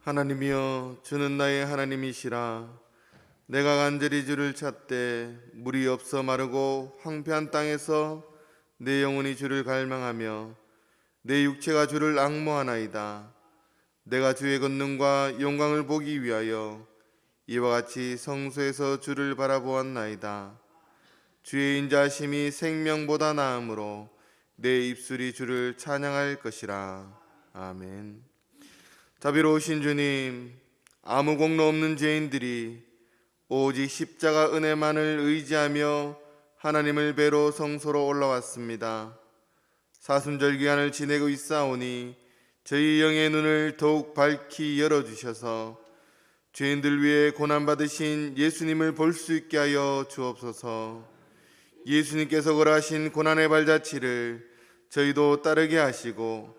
하나님이여, 주는 나의 하나님이시라. 내가 간절히 주를 찾되 물이 없어 마르고 황폐한 땅에서 내 영혼이 주를 갈망하며 내 육체가 주를 앙모하나이다. 내가 주의 권능과 영광을 보기 위하여 이와 같이 성소에서 주를 바라보았나이다. 주의 인자하심이 생명보다 나으므로 내 입술이 주를 찬양할 것이라. 아멘. 자비로우신 주님, 아무 공로 없는 죄인들이 오직 십자가 은혜만을 의지하며 하나님을 뵈러 성소로 올라왔습니다. 사순절 기간을 지내고 있사오니 저희 영의 눈을 더욱 밝히 열어주셔서 죄인들 위해 고난받으신 예수님을 볼 수 있게 하여 주옵소서. 예수님께서 걸어가신 고난의 발자취를 저희도 따르게 하시고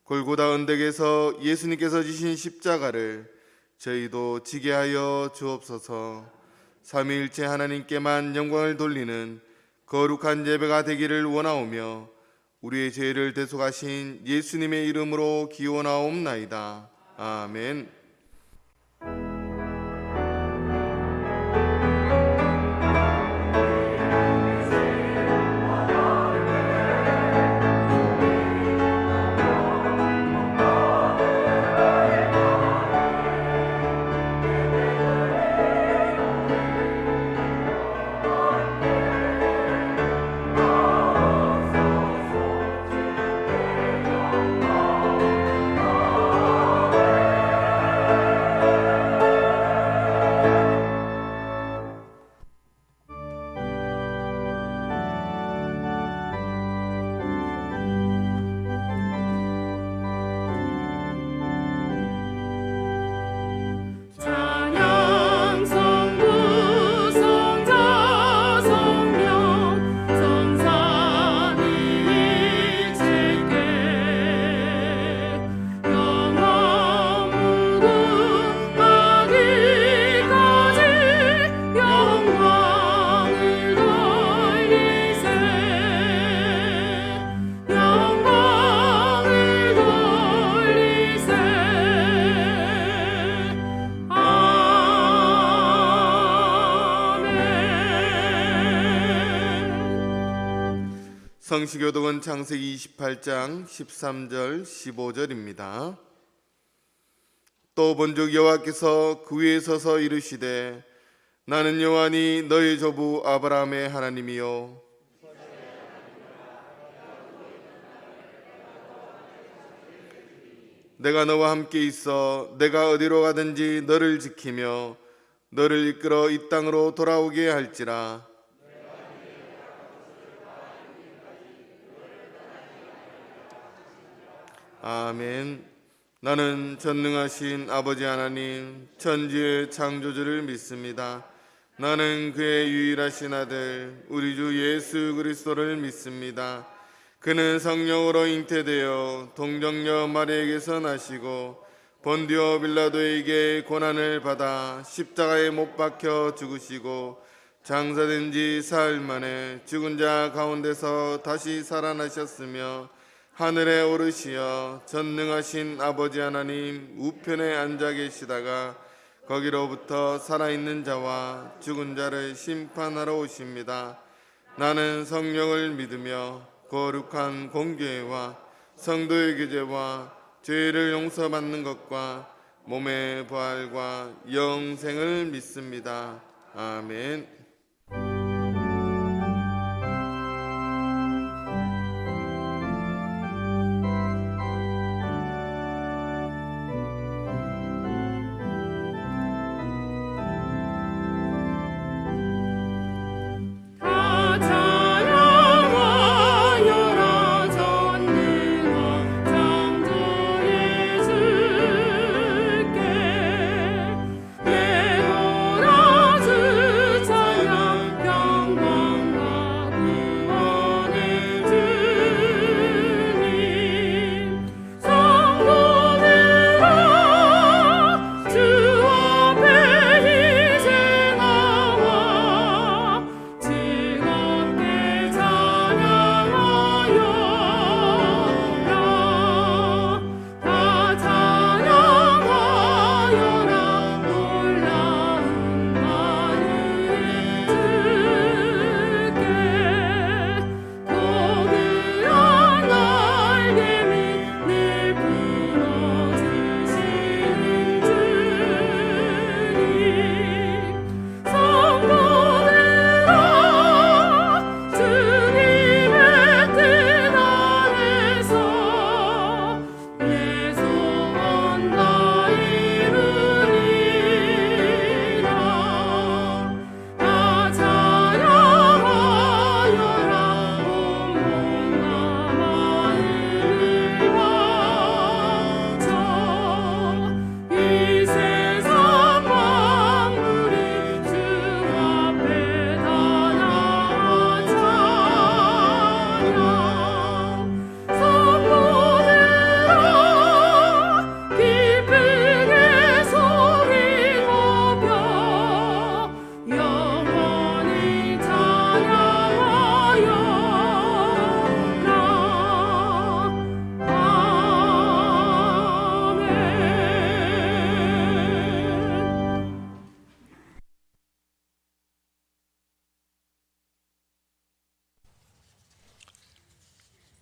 골고다 언덕에서 예수님께서 지신 십자가를 저희도 지게 하여 주옵소서. 삼위일체 하나님께만 영광을 돌리는 거룩한 예배가 되기를 원하오며 우리의 죄를 대속하신 예수님의 이름으로 기원하옵나이다. 아멘. 성시교독은 창세기 28장 13절 15절입니다. 또 본즉 여호와께서 그 위에 서서 이르시되 나는 여호와니 너희 조부 아브라함의 하나님이요 내가 너와 함께 있어 내가 어디로 가든지 너를 지키며 너를 이끌어 이 땅으로 돌아오게 할지라. 아멘. 나는 전능하신 아버지 하나님 천지의 창조주를 믿습니다. 나는 그의 유일하신 아들 우리 주 예수 그리스도를 믿습니다. 그는 성령으로 잉태되어 동정녀 마리아에게서 나시고 본디오 빌라도에게 고난을 받아 십자가에 못 박혀 죽으시고 장사된 지 사흘 만에 죽은 자 가운데서 다시 살아나셨으며 하늘에 오르시어 전능하신 아버지 하나님 우편에 앉아 계시다가 거기로부터 살아있는 자와 죽은 자를 심판하러 오십니다. 나는 성령을 믿으며 거룩한 공교회와 성도의 교제와 죄를 용서받는 것과 몸의 부활과 영생을 믿습니다. 아멘.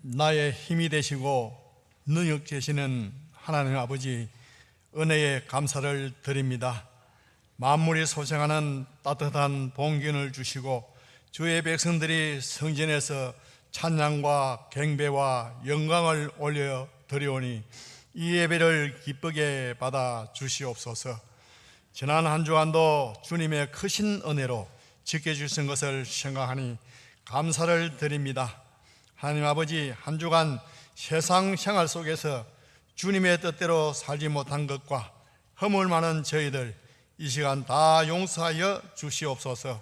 나의 힘이 되시고 능력 되시는 하나님 아버지, 은혜에 감사를 드립니다. 만물이 소생하는 따뜻한 봉기운을 주시고 주의 백성들이 성전에서 찬양과 경배와 영광을 올려 드리오니 이 예배를 기쁘게 받아 주시옵소서. 지난 한 주간도 주님의 크신 은혜로 지켜주신 것을 생각하니 감사를 드립니다. 하나님 아버지, 한 주간 세상 생활 속에서 주님의 뜻대로 살지 못한 것과 허물 많은 저희들 이 시간 다 용서하여 주시옵소서.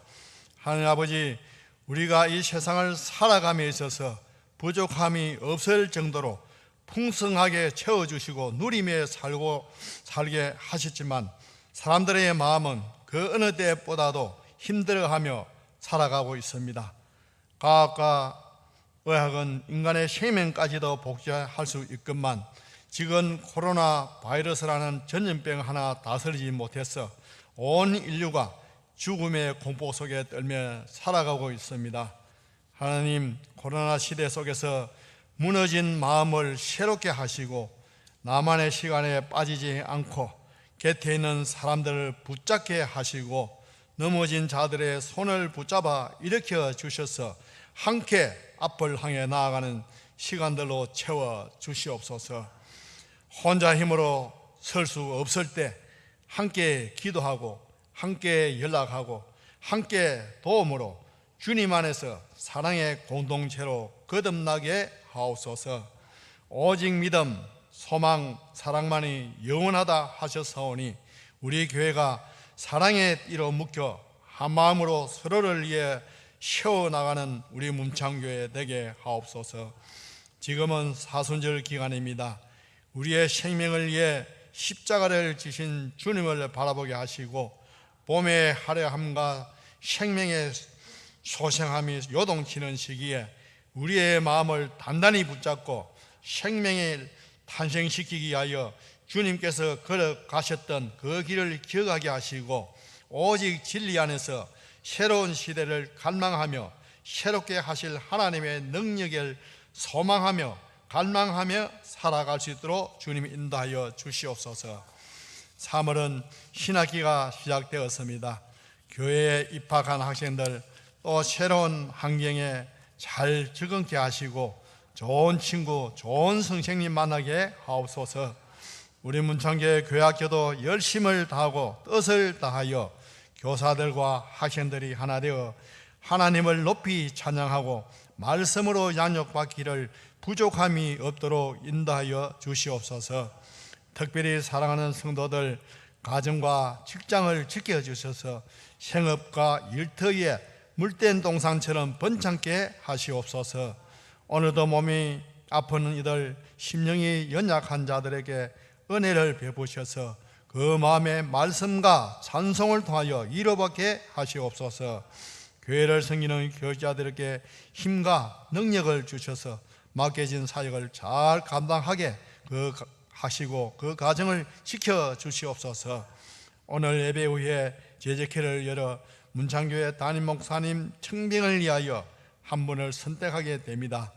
하나님 아버지, 우리가 이 세상을 살아감에 있어서 부족함이 없을 정도로 풍성하게 채워주시고 누리며 살게 하셨지만 사람들의 마음은 그 어느 때보다도 힘들어하며 살아가고 있습니다. 과학과 의학은 인간의 생명까지도 복제할 수 있건만 지금 코로나 바이러스라는 전염병 하나 다스리지 못해서 온 인류가 죽음의 공포 속에 떨며 살아가고 있습니다. 하나님, 코로나 시대 속에서 무너진 마음을 새롭게 하시고 나만의 시간에 빠지지 않고 곁에 있는 사람들을 붙잡게 하시고 넘어진 자들의 손을 붙잡아 일으켜 주셔서 함께 앞을 향해 나아가는 시간들로 채워 주시옵소서. 혼자 힘으로 설 수 없을 때 함께 기도하고 함께 연락하고 함께 도움으로 주님 안에서 사랑의 공동체로 거듭나게 하옵소서. 오직 믿음, 소망, 사랑만이 영원하다 하셨사오니 우리 교회가 사랑의 띠로 묶여 한 마음으로 서로를 위해 세워나가는 우리 문창교회 되게 하옵소서. 지금은 사순절 기간입니다. 우리의 생명을 위해 십자가를 지신 주님을 바라보게 하시고 봄의 화려함과 생명의 소생함이 요동치는 시기에 우리의 마음을 단단히 붙잡고 생명을 탄생시키기 위하여 주님께서 걸어가셨던 그 길을 기억하게 하시고 오직 진리 안에서 새로운 시대를 갈망하며 새롭게 하실 하나님의 능력을 소망하며 갈망하며 살아갈 수 있도록 주님 인도하여 주시옵소서. 3월은 신학기가 시작되었습니다. 교회에 입학한 학생들 또 새로운 환경에 잘 적응케 하시고 좋은 친구, 좋은 선생님 만나게 하옵소서. 우리 문창교회 교회학교도 열심을 다하고 뜻을 다하여 교사들과 학생들이 하나 되어 하나님을 높이 찬양하고 말씀으로 양육받기를 부족함이 없도록 인도하여 주시옵소서. 특별히 사랑하는 성도들 가정과 직장을 지켜주셔서 생업과 일터에 물된 동산처럼 번창게 하시옵소서. 오늘도 몸이 아픈 이들 심령이 연약한 자들에게 은혜를 베푸셔서 그 마음의 말씀과 찬송을 통하여 이루받게 하시옵소서. 교회를 섬기는 교육자들에게 힘과 능력을 주셔서 맡겨진 사역을 잘 감당하게 하시고 그 가정을 지켜주시옵소서. 오늘 예배 후에 제재회를 열어 문창교회 담임 목사님 청빙을 위하여 한 분을 선택하게 됩니다.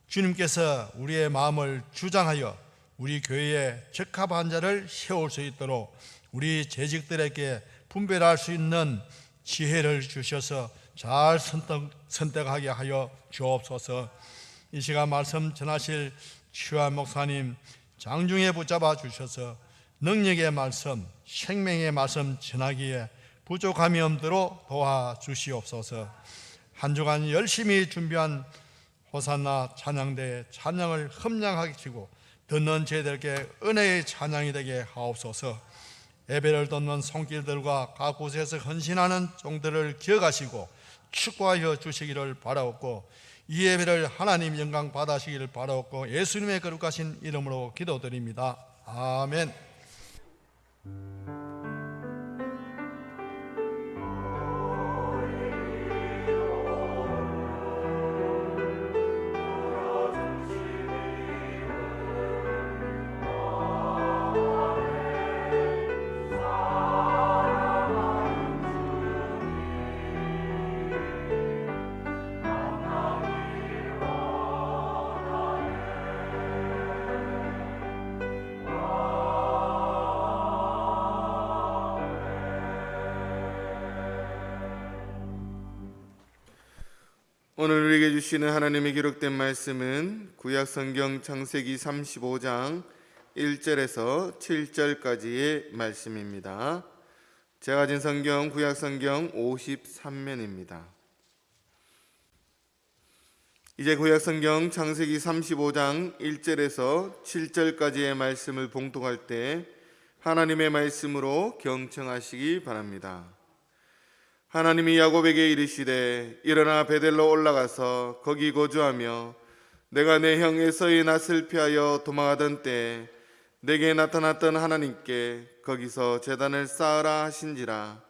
주님께서 우리의 마음을 주장하여 우리 교회에 적합한 자를 세울 수 있도록 우리 재직들에게 분별할 수 있는 지혜를 주셔서 잘 선택하게 하여 주옵소서. 이 시간 말씀 전하실 추한 목사님 장중에 붙잡아 주셔서 능력의 말씀, 생명의 말씀 전하기에 부족함이 없도록 도와주시옵소서. 한 주간 열심히 준비한 호산나 찬양대의 찬양을 흠량하게 치고 듣는 저희들에게 은혜의 찬양이 되게 하옵소서. 예배를 돕는 손길들과 각 곳에서 헌신하는 종들을 기억하시고 축복하여 주시기를 바라옵고 이 예배를 하나님 영광 받으시기를 바라옵고 예수님의 거룩하신 이름으로 기도드립니다. 아멘. 오늘 우리에게 주시는 하나님의 기록된 말씀은 구약성경 창세기 35장 1절에서 7절까지의 말씀입니다. 제가 가진 성경 구약성경 53면입니다. 이제 구약성경 창세기 35장 1절에서 7절까지의 말씀을 봉독할 때 하나님의 말씀으로 경청하시기 바랍니다. 하나님이 야곱에게 이르시되 일어나 베델로 올라가서 거기 거주하며 내가 내 형 에서의 낯을 피하여 도망하던 때에 내게 나타났던 하나님께 거기서 제단을 쌓으라 하신지라.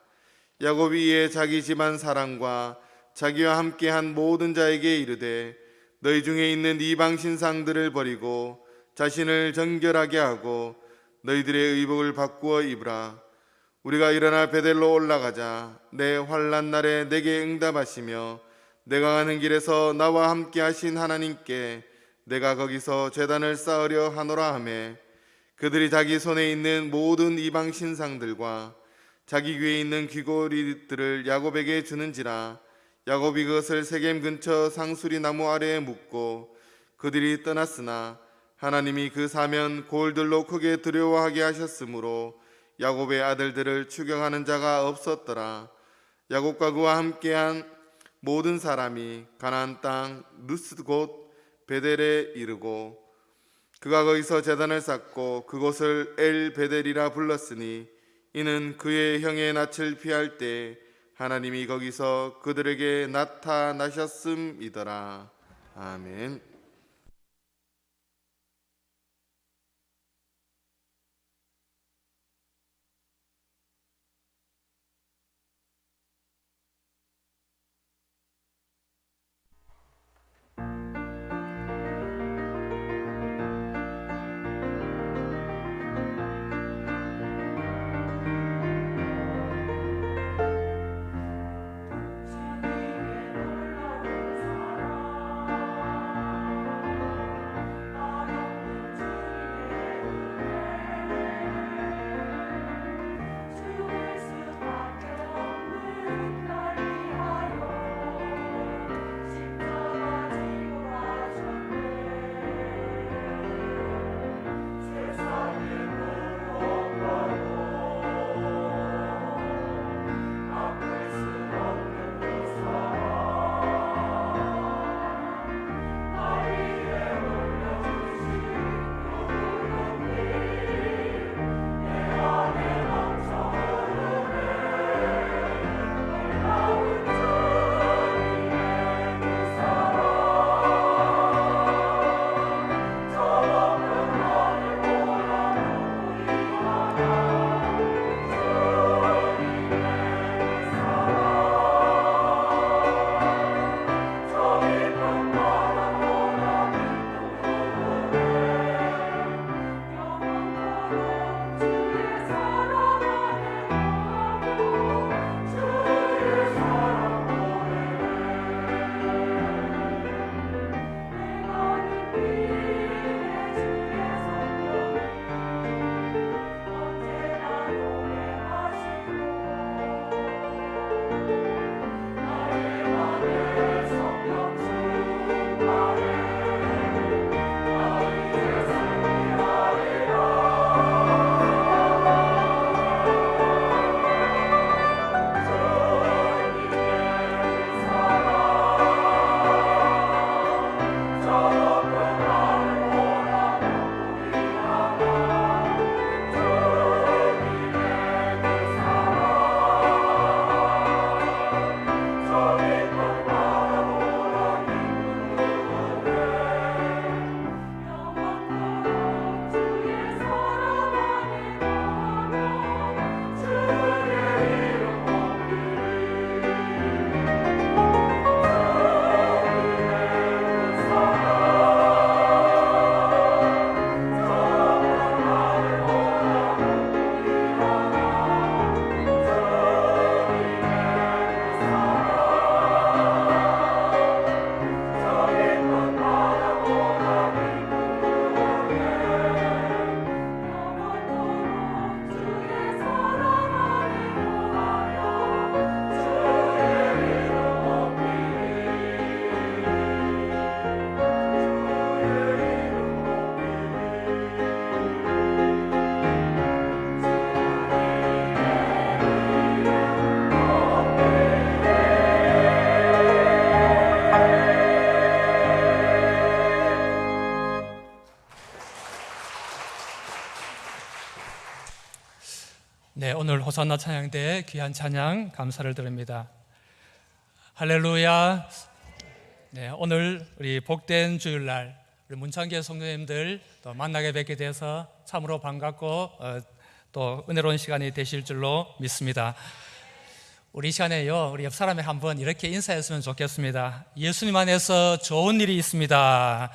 야곱이 이에 자기 집안 사람과 자기와 함께한 모든 자에게 이르되 너희 중에 있는 이방 신상들을 버리고 자신을 정결하게 하고 너희들의 의복을 바꾸어 입으라. 우리가 일어나 베델로 올라가자. 내 환난 날에 내게 응답하시며 내가 가는 길에서 나와 함께 하신 하나님께 내가 거기서 제단을 쌓으려 하노라 하매 그들이 자기 손에 있는 모든 이방 신상들과 자기 귀에 있는 귀고리들을 야곱에게 주는지라. 야곱이 그것을 세겜 근처 상수리 나무 아래에 묻고 그들이 떠났으나 하나님이 그 사면 골들로 크게 두려워하게 하셨으므로 야곱의 아들들을 추격하는 자가 없었더라. 야곱과 그와 함께한 모든 사람이 가나안 땅 누스 곧 베델에 이르고 그가 거기서 제단을 쌓고 그곳을 엘 베델이라 불렀으니 이는 그의 형의 낯을 피할 때 하나님이 거기서 그들에게 나타나셨음이더라. 아멘. 호산나 찬양대의 귀한 찬양 감사를 드립니다. 할렐루야. 네, 오늘 우리 복된 주일날 우리 문창계 성도님들 또 만나게 뵙게 돼서 참으로 반갑고 또 은혜로운 시간이 되실 줄로 믿습니다. 우리 시간에요, 우리 옆 사람에 한번 이렇게 인사했으면 좋겠습니다. 예수님 안에서 좋은 일이 있습니다.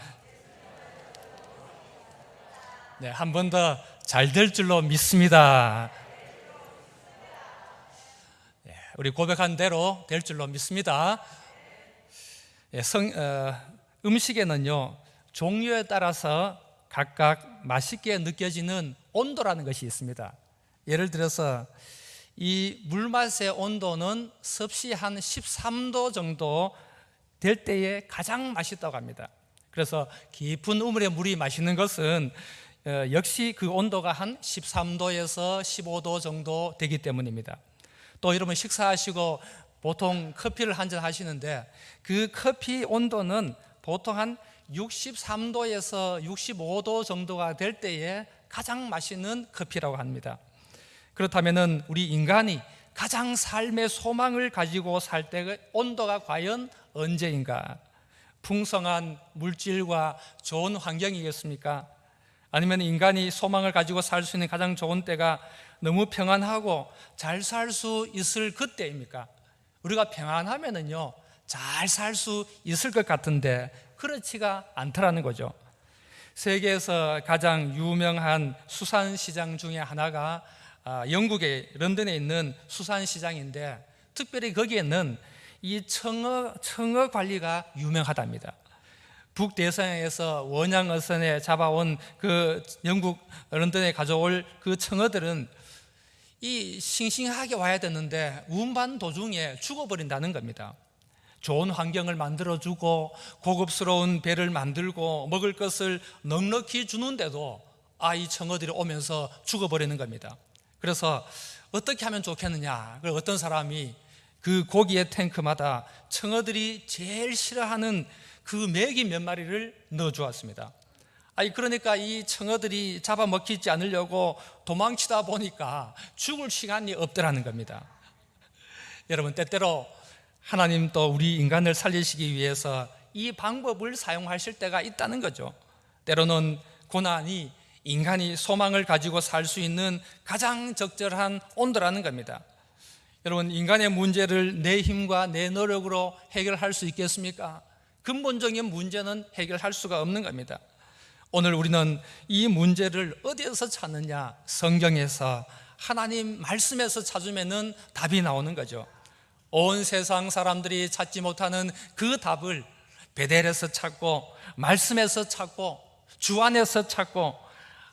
네, 한 번 더 잘 될 줄로 믿습니다. 네, 우리 고백한 대로 될 줄로 믿습니다. 네, 음식에는요, 종류에 따라서 각각 맛있게 느껴지는 온도라는 것이 있습니다. 예를 들어서 이 물맛의 온도는 섭씨 한 13도 정도 될 때에 가장 맛있다고 합니다. 그래서 깊은 우물의 물이 맛있는 것은 역시 그 온도가 한 13도에서 15도 정도 되기 때문입니다. 또 여러분 식사하시고 보통 커피를 한 잔 하시는데 그 커피 온도는 보통 한 63도에서 65도 정도가 될 때에 가장 맛있는 커피라고 합니다. 그렇다면 우리 인간이 가장 삶의 소망을 가지고 살 때의 온도가 과연 언제인가? 풍성한 물질과 좋은 환경이겠습니까? 아니면 인간이 소망을 가지고 살 수 있는 가장 좋은 때가 너무 평안하고 잘 살 수 있을 그때입니까? 우리가 평안하면은요, 잘 살 수 있을 것 같은데 그렇지가 않더라는 거죠. 세계에서 가장 유명한 수산시장 중에 하나가 영국의 런던에 있는 수산시장인데 특별히 거기에는 이 청어 관리가 유명하답니다. 북대서양에서 원양어선에 잡아온 그 영국 런던에 가져올 그 청어들은 이 싱싱하게 와야 되는데 운반 도중에 죽어버린다는 겁니다. 좋은 환경을 만들어주고 고급스러운 배를 만들고 먹을 것을 넉넉히 주는데도 이 청어들이 오면서 죽어버리는 겁니다. 그래서 어떻게 하면 좋겠느냐? 그래서 어떤 사람이 그 고기의 탱크마다 청어들이 제일 싫어하는 그 메기 몇 마리를 넣어주었습니다. 그러니까 이 청어들이 잡아먹히지 않으려고 도망치다 보니까 죽을 시간이 없더라는 겁니다. 여러분, 때때로 하나님 또 우리 인간을 살리시기 위해서 이 방법을 사용하실 때가 있다는 거죠. 때로는 고난이 인간이 소망을 가지고 살 수 있는 가장 적절한 온도라는 겁니다. 여러분, 인간의 문제를 내 힘과 내 노력으로 해결할 수 있겠습니까? 근본적인 문제는 해결할 수가 없는 겁니다. 오늘 우리는 이 문제를 어디에서 찾느냐? 성경에서, 하나님 말씀에서 찾으면 답이 나오는 거죠. 온 세상 사람들이 찾지 못하는 그 답을 베델에서 찾고 말씀에서 찾고 주 안에서 찾고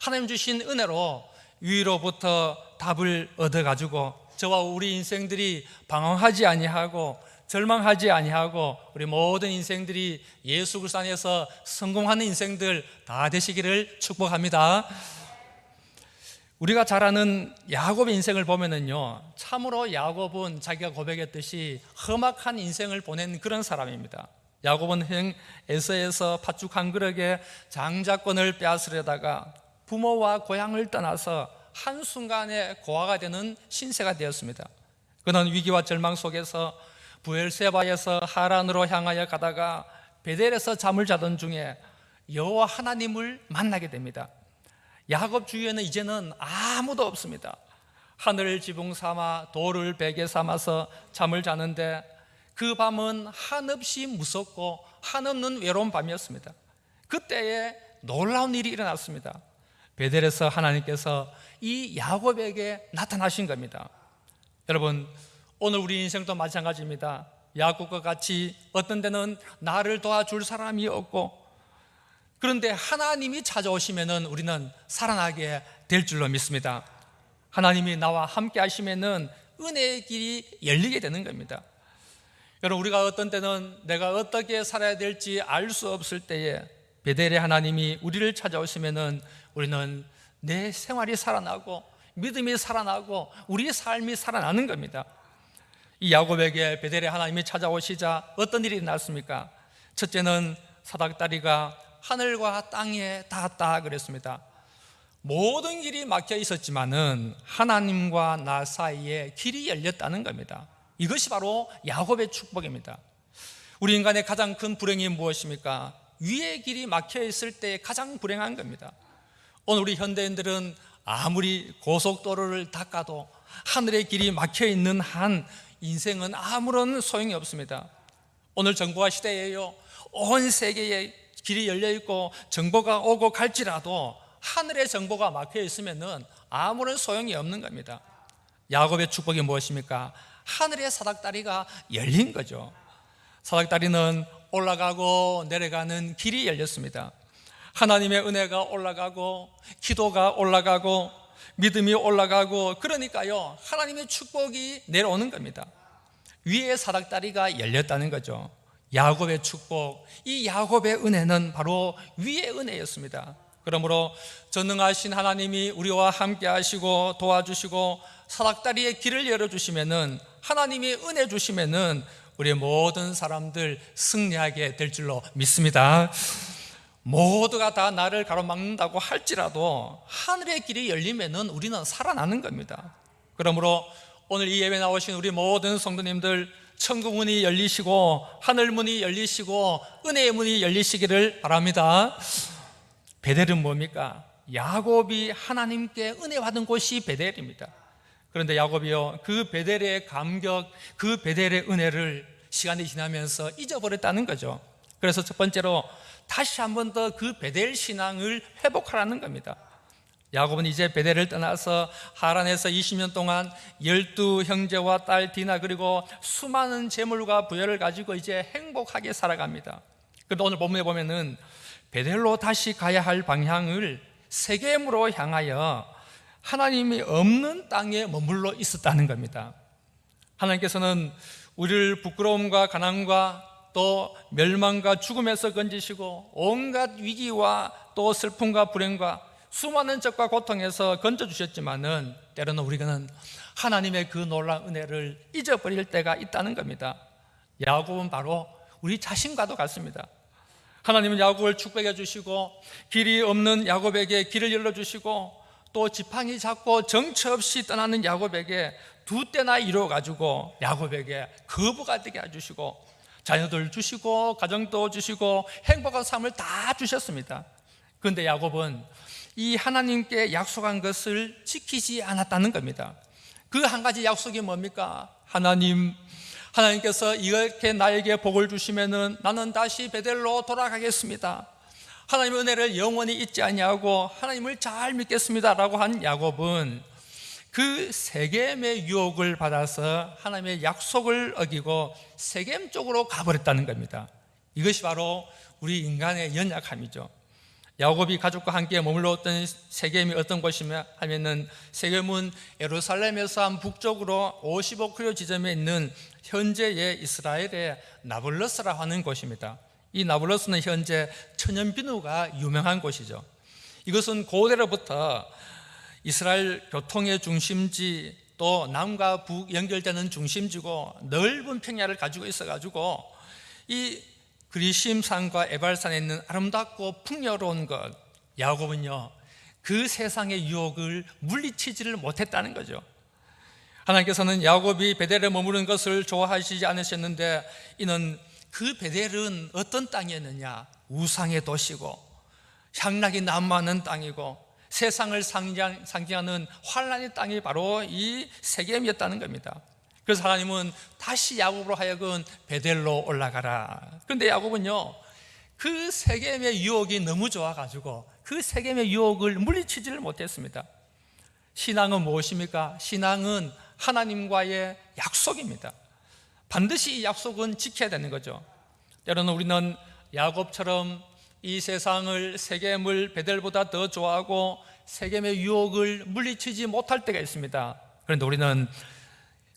하나님 주신 은혜로 위로부터 답을 얻어가지고 저와 우리 인생들이 방황하지 아니하고 절망하지 아니하고 우리 모든 인생들이 예수 그리스도 안에서 성공하는 인생들 다 되시기를 축복합니다. 우리가 잘 아는 야곱의 인생을 보면은요, 참으로 야곱은 자기가 고백했듯이 험악한 인생을 보낸 그런 사람입니다. 야곱은 형 에서에서 팥죽 한 그릇에 장자권을 빼앗으려다가 부모와 고향을 떠나서 한순간에 고아가 되는 신세가 되었습니다. 그는 위기와 절망 속에서 부엘세바에서 하란으로 향하여 가다가 베델에서 잠을 자던 중에 여호와 하나님을 만나게 됩니다. 야곱 주위에는 이제는 아무도 없습니다. 하늘을 지붕 삼아 돌을 베개 삼아서 잠을 자는데 그 밤은 한없이 무섭고 한없는 외로운 밤이었습니다. 그때에 놀라운 일이 일어났습니다. 베델에서 하나님께서 이 야곱에게 나타나신 겁니다. 여러분, 오늘 우리 인생도 마찬가지입니다. 야곱과 같이 어떤 때는 나를 도와줄 사람이 없고, 그런데 하나님이 찾아오시면 우리는 살아나게 될 줄로 믿습니다. 하나님이 나와 함께 하시면 은혜의 길이 열리게 되는 겁니다. 여러분, 우리가 어떤 때는 내가 어떻게 살아야 될지 알 수 없을 때에 베델의 하나님이 우리를 찾아오시면 우리는 내 생활이 살아나고 믿음이 살아나고 우리의 삶이 살아나는 겁니다. 이 야곱에게 베델의 하나님이 찾아오시자 어떤 일이 났습니까? 첫째는 사닥다리가 하늘과 땅에 닿았다 그랬습니다. 모든 길이 막혀 있었지만은 하나님과 나 사이에 길이 열렸다는 겁니다. 이것이 바로 야곱의 축복입니다. 우리 인간의 가장 큰 불행이 무엇입니까? 위의 길이 막혀 있을 때 가장 불행한 겁니다. 오늘 우리 현대인들은 아무리 고속도로를 닦아도 하늘의 길이 막혀 있는 한 인생은 아무런 소용이 없습니다. 오늘 정보화 시대에요, 온 세계에 길이 열려 있고 정보가 오고 갈지라도 하늘의 정보가 막혀 있으면은 아무런 소용이 없는 겁니다. 야곱의 축복이 무엇입니까? 하늘의 사닥다리가 열린 거죠. 사닥다리는 올라가고 내려가는 길이 열렸습니다. 하나님의 은혜가 올라가고 기도가 올라가고 믿음이 올라가고, 그러니까요 하나님의 축복이 내려오는 겁니다. 위의 사닥다리가 열렸다는 거죠. 야곱의 축복, 이 야곱의 은혜는 바로 위의 은혜였습니다. 그러므로 전능하신 하나님이 우리와 함께 하시고 도와주시고 사닥다리의 길을 열어주시면은, 하나님이 은혜 주시면은 우리의 모든 사람들 승리하게 될 줄로 믿습니다. 모두가 다 나를 가로막는다고 할지라도 하늘의 길이 열리면은 우리는 살아나는 겁니다. 그러므로 오늘 이 예배 나오신 우리 모든 성도님들, 천국 문이 열리시고 하늘 문이 열리시고 은혜의 문이 열리시기를 바랍니다. 베델은 뭡니까? 야곱이 하나님께 은혜 받은 곳이 베델입니다. 그런데 야곱이요, 그 베델의 감격, 그 베델의 은혜를 시간이 지나면서 잊어버렸다는 거죠. 그래서 첫 번째로 다시 한 번 더 그 베델 신앙을 회복하라는 겁니다. 야곱은 이제 베델을 떠나서 하란에서 20년 동안 12형제와 딸 디나 그리고 수많은 재물과 부여를 가지고 이제 행복하게 살아갑니다. 그런데 오늘 본문에 보면은 베델로 다시 가야 할 방향을 세겜으로 향하여 하나님이 없는 땅에 머물러 있었다는 겁니다. 하나님께서는 우리를 부끄러움과 가난과 또 멸망과 죽음에서 건지시고 온갖 위기와 또 슬픔과 불행과 수많은 적과 고통에서 건져주셨지만은 때로는 우리는 하나님의 그 놀라운 은혜를 잊어버릴 때가 있다는 겁니다. 야곱은 바로 우리 자신과도 같습니다. 하나님은 야곱을 축복해 주시고 길이 없는 야곱에게 길을 열어주시고 또 지팡이 잡고 정처 없이 떠나는 야곱에게 두 때나 이루어가지고 야곱에게 거부가 되게 해주시고 자녀들 주시고 가정도 주시고 행복한 삶을 다 주셨습니다. 그런데 야곱은 이 하나님께 약속한 것을 지키지 않았다는 겁니다. 그 한 가지 약속이 뭡니까? 하나님께서 이렇게 나에게 복을 주시면은 나는 다시 베델로 돌아가겠습니다. 하나님의 은혜를 영원히 잊지 아니하고 하나님을 잘 믿겠습니다라고 한 야곱은 그 세겜의 유혹을 받아서 하나님의 약속을 어기고 세겜 쪽으로 가버렸다는 겁니다. 이것이 바로 우리 인간의 연약함이죠. 야곱이 가족과 함께 머물렀던 세겜이 어떤 곳이냐 하면은, 세겜은 예루살렘에서 한 북쪽으로 55km 지점에 있는 현재의 이스라엘의 나블러스라 하는 곳입니다. 이 나블러스는 현재 천연비누가 유명한 곳이죠. 이것은 고대로부터 이스라엘 교통의 중심지, 또 남과 북 연결되는 중심지고 넓은 평야를 가지고 있어가지고 이 그리심산과 에발산에 있는 아름답고 풍요로운 것, 야곱은요 그 세상의 유혹을 물리치지를 못했다는 거죠. 하나님께서는 야곱이 베델에 머무는 것을 좋아하시지 않으셨는데, 이는 그 베델은 어떤 땅이었느냐? 우상의 도시고 향락이 난무하는 땅이고 세상을 상징하는 환란의 땅이 바로 이 세겜이었다는 겁니다. 그래서 하나님은 다시 야곱으로 하여금 베델로 올라가라. 그런데 야곱은요 그 세겜의 유혹이 너무 좋아가지고 그 세겜의 유혹을 물리치지를 못했습니다. 신앙은 무엇입니까? 신앙은 하나님과의 약속입니다. 반드시 이 약속은 지켜야 되는 거죠. 때로는 우리는 야곱처럼 이 세상을, 세겜을 베델보다 더 좋아하고 세겜의 유혹을 물리치지 못할 때가 있습니다. 그런데 우리는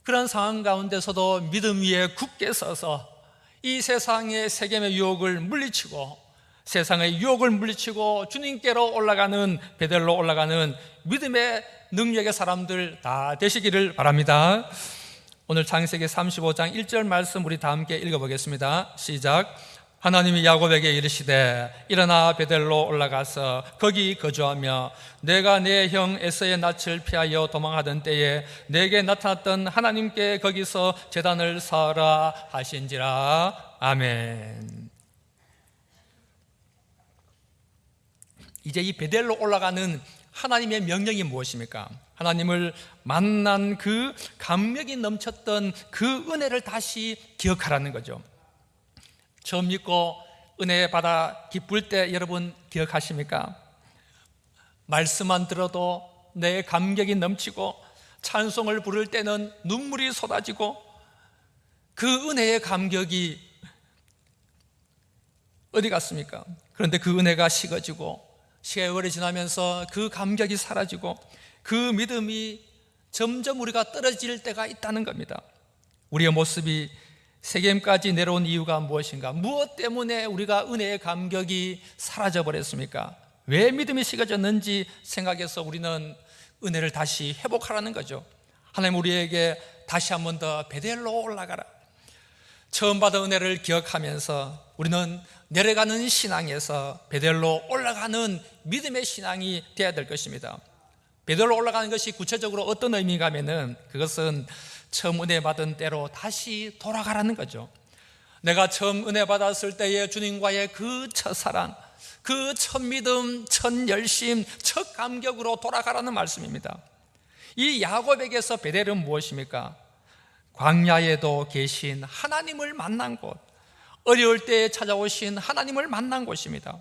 그런 상황 가운데서도 믿음 위에 굳게 서서 이 세상의 세겜의 유혹을 물리치고 세상의 유혹을 물리치고 주님께로 올라가는, 베델로 올라가는 믿음의 능력의 사람들 다 되시기를 바랍니다. 오늘 창세기 35장 1절 말씀 우리 다 함께 읽어보겠습니다. 시작. 하나님이 야곱에게 이르시되 일어나 베델로 올라가서 거기 거주하며 내가 내 형 에서의 낯을 피하여 도망하던 때에 내게 나타났던 하나님께 거기서 제단을 쌓으라 하신지라. 아멘. 이제 이 베델로 올라가는 하나님의 명령이 무엇입니까? 하나님을 만난 그 감격이 넘쳤던 그 은혜를 다시 기억하라는 거죠. 처음 믿고 은혜 받아 기쁠 때 여러분 기억하십니까? 말씀만 들어도 내 감격이 넘치고 찬송을 부를 때는 눈물이 쏟아지고 그 은혜의 감격이 어디 갔습니까? 그런데 그 은혜가 식어지고 세월이 지나면서 그 감격이 사라지고 그 믿음이 점점 우리가 떨어질 때가 있다는 겁니다. 우리의 모습이 세겜까지 내려온 이유가 무엇인가? 무엇 때문에 우리가 은혜의 감격이 사라져 버렸습니까? 왜 믿음이 식어졌는지 생각해서 우리는 은혜를 다시 회복하라는 거죠. 하나님 우리에게 다시 한 번 더 베델로 올라가라. 처음 받은 은혜를 기억하면서 우리는 내려가는 신앙에서 베델로 올라가는 믿음의 신앙이 되어야 될 것입니다. 베델로 올라가는 것이 구체적으로 어떤 의미가 하면은 그것은 처음 은혜 받은 때로 다시 돌아가라는 거죠. 내가 처음 은혜 받았을 때의 주님과의 그 첫사랑, 그 첫 믿음, 첫 열심, 첫 감격으로 돌아가라는 말씀입니다. 이 야곱에게서 베델은 무엇입니까? 광야에도 계신 하나님을 만난 곳, 어려울 때 찾아오신 하나님을 만난 곳입니다.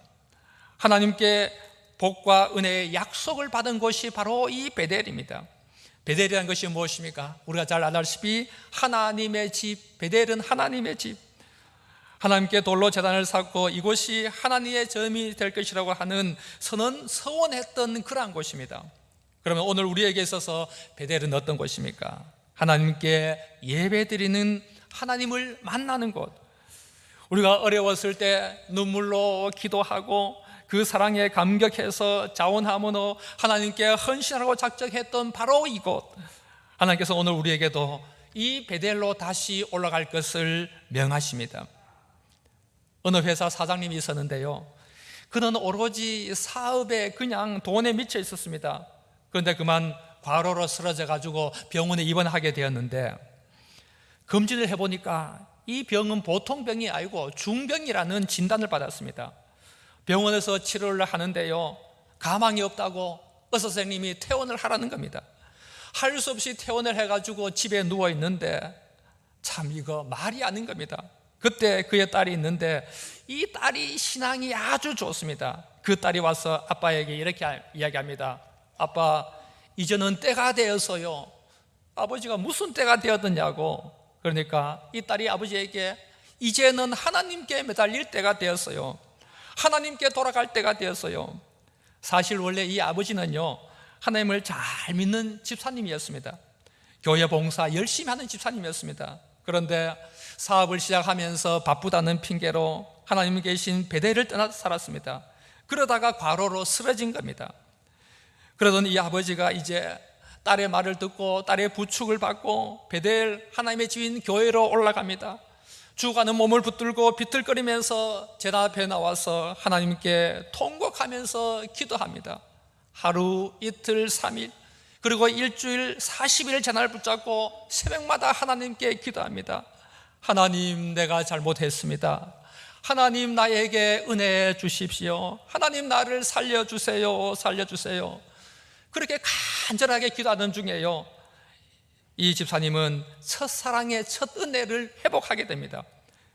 하나님께 복과 은혜의 약속을 받은 곳이 바로 이 베델입니다. 베델이라는 것이 무엇입니까? 우리가 잘 알다시피 하나님의 집, 베델은 하나님의 집. 하나님께 돌로 제단을 쌓고 이곳이 하나님의 점이 될 것이라고 하는 서원했던 그러한 곳입니다. 그러면 오늘 우리에게 있어서 베델은 어떤 곳입니까? 하나님께 예배드리는, 하나님을 만나는 곳. 우리가 어려웠을 때 눈물로 기도하고 그 사랑에 감격해서 자원함으로 하나님께 헌신하라고 작정했던 바로 이곳, 하나님께서 오늘 우리에게도 이 베델로 다시 올라갈 것을 명하십니다. 어느 회사 사장님이 있었는데요, 그는 오로지 사업에 그냥 돈에 미쳐 있었습니다. 그런데 그만 과로로 쓰러져 가지고 병원에 입원하게 되었는데 검진을 해보니까 이 병은 보통 병이 아니고 중병이라는 진단을 받았습니다. 병원에서 치료를 하는데요, 가망이 없다고 의사 선생님이 퇴원을 하라는 겁니다. 할 수 없이 퇴원을 해가지고 집에 누워 있는데 참 이거 말이 아닌 겁니다. 그때 그의 딸이 있는데 이 딸이 신앙이 아주 좋습니다. 그 딸이 와서 아빠에게 이렇게 이야기합니다. 아빠, 이제는 때가 되어서요. 아버지가 무슨 때가 되었느냐고. 그러니까 이 딸이 아버지에게 이제는 하나님께 매달릴 때가 되었어요. 하나님께 돌아갈 때가 되었어요. 사실 원래 이 아버지는요, 하나님을 잘 믿는 집사님이었습니다. 교회 봉사 열심히 하는 집사님이었습니다. 그런데 사업을 시작하면서 바쁘다는 핑계로 하나님 계신 베델을 떠나 살았습니다. 그러다가 과로로 쓰러진 겁니다. 그러던 이 아버지가 이제 딸의 말을 듣고 딸의 부축을 받고 베델 하나님의 집인 교회로 올라갑니다. 죽어가는 몸을 붙들고 비틀거리면서 제단 앞에 나와서 하나님께 통곡하면서 기도합니다. 하루, 이틀, 3일, 그리고 일주일 40일 제단을 붙잡고 새벽마다 하나님께 기도합니다. 하나님, 내가 잘못했습니다. 하나님, 나에게 은혜 주십시오. 하나님, 나를 살려주세요. 살려주세요. 그렇게 간절하게 기도하는 중에요, 이 집사님은 첫사랑의 첫 은혜를 회복하게 됩니다.